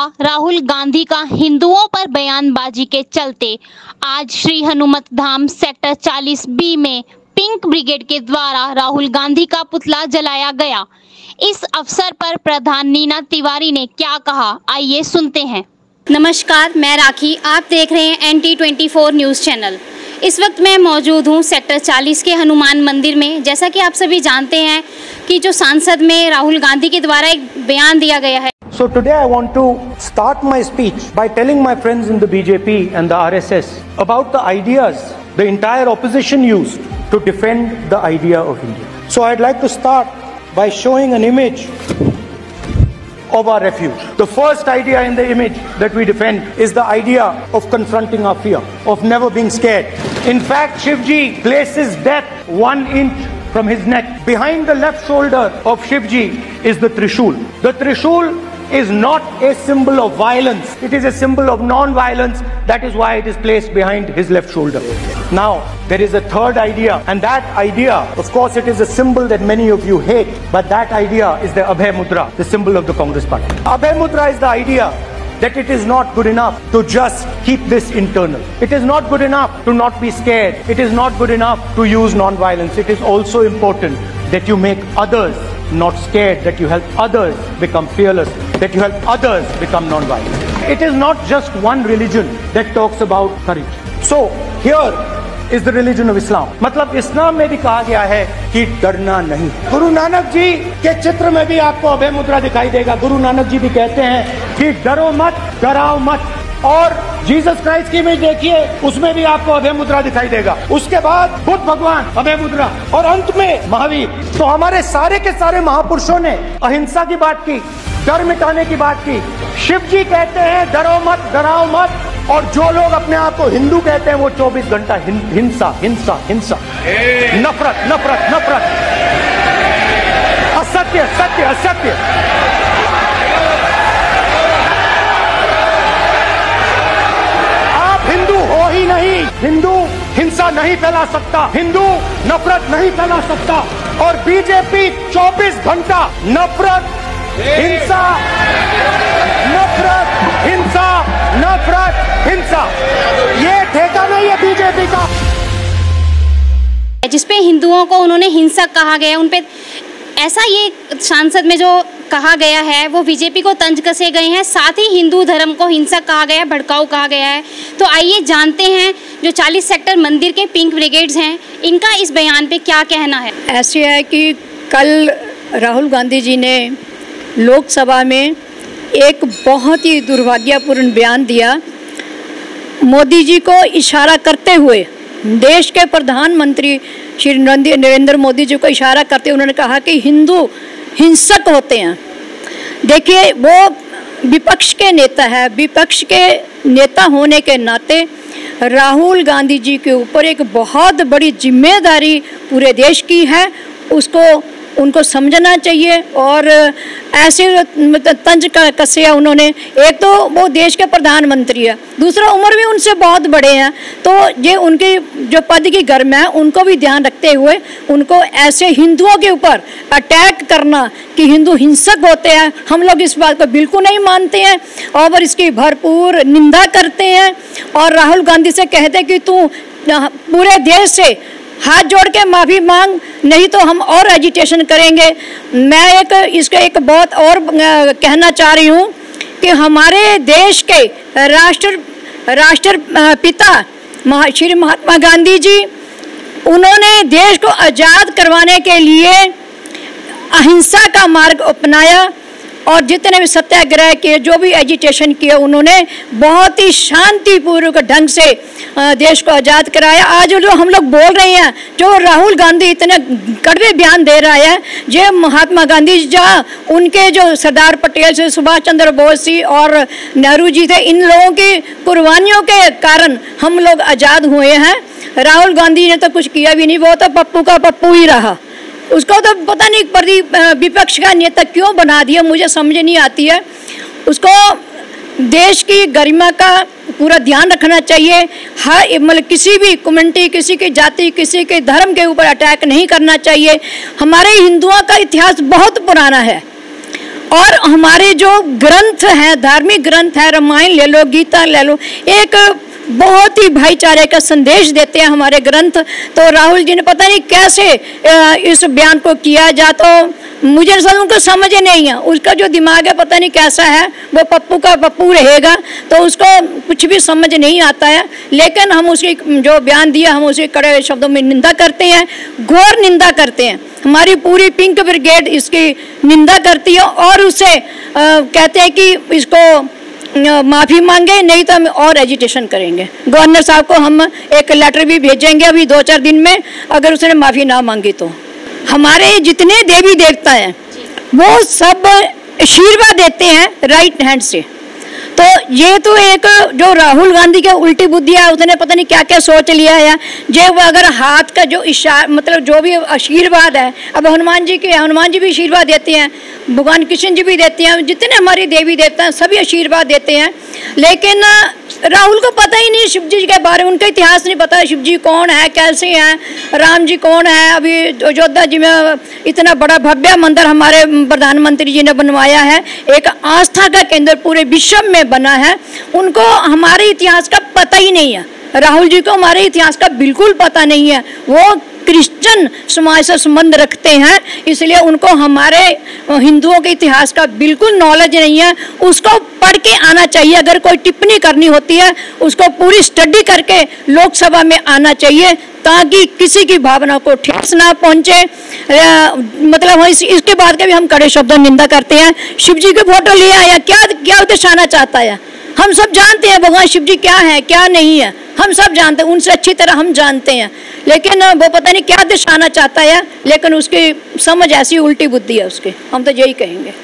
राहुल गांधी का हिंदुओं पर बयानबाजी के चलते आज श्री हनुमत धाम सेक्टर 40B में पिंक ब्रिगेड के द्वारा राहुल गांधी का पुतला जलाया गया। इस अवसर पर प्रधान नीना तिवारी ने क्या कहा, आइए सुनते हैं। नमस्कार, मैं राखी, आप देख रहे हैं NT24 न्यूज़ चैनल। इस वक्त मैं मौजूद हूं सेक्टर 40 के हनुमान मंदिर में। जैसा कि आप सभी जानते हैं कि जो सांसद में राहुल गांधी के द्वारा एक बयान दिया गया है। So today I want to start my speech by telling my friends in the BJP and the RSS about the ideas the entire opposition used to defend the idea of India. So I'd like to start by showing an image of our refuge. The first idea in the image that we defend is the idea of confronting our fear, of never being scared. In fact, Shivji places death 1 inch from his neck. Behind the left shoulder of Shivji is the Trishul. The Trishul is not a symbol of violence. It is a symbol of non-violence. That is why it is placed behind his left shoulder. Now, there is a third idea, and that idea, of course, it is a symbol that many of you hate, but that idea is the Abhay Mudra, the symbol of the Congress party. Abhay Mudra is the idea that it is not good enough to just keep this internal. It is not good enough to not be scared. It is not good enough to use non-violence. It is also important that you make others not scared, that you help others become fearless, that you help others become non-violent. It is not just one religion that talks about courage. So here is the religion of Islam. मतलब इस्लाम में भी कहा गया है कि डरना नहीं। गुरु नानक जी के चित्र में भी आपको अभय मुद्रा दिखाई देगा। गुरु नानक जी भी कहते हैं कि डरो मत, डराओ मत। और जीसस क्राइस्ट की इमेज देखिए, उसमें भी आपको अभय मुद्रा दिखाई देगा। उसके बाद बुद्ध भगवान, अभय मुद्रा, और अंत में महावीर। तो हमारे सारे के सारे महापुरुषों ने अहिंसा की बात की, डर मिटाने की बात की। शिव जी कहते हैं डरो मत, डराओ मत, और जो लोग अपने आप को हिंदू कहते हैं वो 24 घंटा हिंसा हिंसा हिंसा, नफरत नफरत नफरत, असत्य सत्य असत्य। हो ही नहीं, हिंदू हिंसा नहीं फैला सकता, हिंदू नफरत नहीं फैला सकता, और बीजेपी 24 घंटा नफरत हिंसा नफरत हिंसा नफरत हिंसा, ये ठेका नहीं है बीजेपी का। जिसपे हिंदुओं को उन्होंने हिंसक कहा गया, उनपे ऐसा ये सांसद में जो कहा गया है वो बीजेपी को तंज कसे गए हैं। साथ ही हिंदू धर्म को हिंसक कहा गया है, भड़काऊ कहा गया है। तो आइए जानते हैं जो 40 सेक्टर मंदिर के पिंक ब्रिगेड्स हैं, इनका इस बयान पे क्या कहना है। ऐसे है कि कल राहुल गांधी जी ने लोकसभा में एक बहुत ही दुर्भाग्यपूर्ण बयान दिया। मोदी जी को इशारा करते हुए, देश के प्रधानमंत्री श्री नरेंद्र मोदी जी को इशारा करते उन्होंने कहा कि हिंदू हिंसक होते हैं। देखिए, वो विपक्ष के नेता है, विपक्ष के नेता होने के नाते राहुल गांधी जी के ऊपर एक बहुत बड़ी जिम्मेदारी पूरे देश की है। उनको समझना चाहिए। और ऐसे तंज कसे उन्होंने, एक तो वो देश के प्रधानमंत्री है, दूसरा उम्र भी उनसे बहुत बड़े हैं, तो ये उनके जो पद की गर्म है उनको भी ध्यान रखते हुए उनको ऐसे हिंदुओं के ऊपर अटैक करना कि हिंदू हिंसक होते हैं, हम लोग इस बात को बिल्कुल नहीं मानते हैं और इसकी भरपूर निंदा करते हैं। और राहुल गांधी से कहते हैं कि तू पूरे देश से हाथ जोड़ के माफ़ी मांग, नहीं तो हम और एजिटेशन करेंगे। मैं इसका एक बात और कहना चाह रही हूँ कि हमारे देश के राष्ट्रपिता श्री महात्मा गांधी जी, उन्होंने देश को आज़ाद करवाने के लिए अहिंसा का मार्ग अपनाया और जितने भी सत्याग्रह किए, जो भी एजिटेशन किया, उन्होंने बहुत ही शांतिपूर्वक ढंग से देश को आज़ाद कराया। आज जो हम लोग बोल रहे हैं, जो राहुल गांधी इतने कड़वे बयान दे रहा है, जो महात्मा गांधी जहाँ उनके जो सरदार पटेल से, सुभाष चंद्र बोस जी और नेहरू जी थे, इन लोगों की कुर्बानियों के कारण हम लोग आज़ाद हुए हैं। राहुल गांधी ने तो कुछ किया भी नहीं, वो तो पप्पू का पप्पू ही रहा। उसको तो पता नहीं विपक्ष का नेता क्यों बना दिया, मुझे समझ नहीं आती है। उसको देश की गरिमा का पूरा ध्यान रखना चाहिए। हर मतलब किसी भी कम्युनिटी, किसी की जाति, किसी के धर्म के ऊपर अटैक नहीं करना चाहिए। हमारे हिंदुओं का इतिहास बहुत पुराना है और हमारे जो ग्रंथ हैं, धार्मिक ग्रंथ है, रामायण ले लो, गीता ले लो, एक बहुत ही भाईचारे का संदेश देते हैं हमारे ग्रंथ। तो राहुल जी ने पता नहीं कैसे इस बयान को किया जा, तो मुझे सब उनको समझ नहीं है, उसका जो दिमाग है पता नहीं कैसा है, वो पप्पू का पप्पू रहेगा, तो उसको कुछ भी समझ नहीं आता है। लेकिन हम उसकी जो बयान दिया, हम उसके कड़े शब्दों में निंदा करते हैं, घोर निंदा करते हैं। हमारी पूरी पिंक ब्रिगेड इसकी निंदा करती है और उसे कहते हैं कि इसको माफ़ी मांगे, नहीं तो हम और एजिटेशन करेंगे। गवर्नर साहब को हम एक लेटर भी भेजेंगे अभी 2-4 दिन में, अगर उसने माफ़ी ना मांगी तो। हमारे जितने देवी देवता हैं वो सब आशीर्वाद देते हैं राइट हैंड से। तो ये तो एक जो राहुल गांधी के उल्टी बुद्धि है, उसने पता नहीं क्या क्या सोच लिया है। जो अगर हाथ का जो इशारा, मतलब जो भी आशीर्वाद है, अब हनुमान जी भी आशीर्वाद देते हैं, भगवान कृष्ण जी भी देते हैं, जितने हमारे देवी देवता हैं सभी आशीर्वाद देते हैं। लेकिन राहुल को पता ही नहीं शिव जी के बारे में, उनका इतिहास नहीं पता, शिव जी कौन है, कैसे हैं, राम जी कौन है। अभी अयोध्या जी में इतना बड़ा भव्य मंदिर हमारे प्रधानमंत्री जी ने बनवाया है, एक आस्था का केंद्र पूरे विश्व में बना है। उनको हमारे इतिहास का पता ही नहीं है, राहुल जी को हमारे इतिहास का बिल्कुल पता नहीं है। वो क्रिश्चियन समाज से संबंध रखते हैं, इसलिए उनको हमारे हिंदुओं के इतिहास का बिल्कुल नॉलेज नहीं है। उसको पढ़ के आना चाहिए, अगर कोई टिप्पणी करनी होती है उसको पूरी स्टडी करके लोकसभा में आना चाहिए, ताकि किसी की भावना को ठेस ना पहुंचे। मतलब इसके बाद के भी हम कड़े शब्दों में निंदा करते हैं। शिव जी की फोटो ले आया, क्या दर्शाना चाहता है? हम सब जानते हैं भगवान शिव जी क्या है क्या नहीं है, हम सब जानते हैं, उनसे अच्छी तरह हम जानते हैं। लेकिन वो पता नहीं क्या दर्शाना चाहता है, लेकिन उसकी समझ ऐसी उल्टी बुद्धि है उसके, हम तो यही कहेंगे।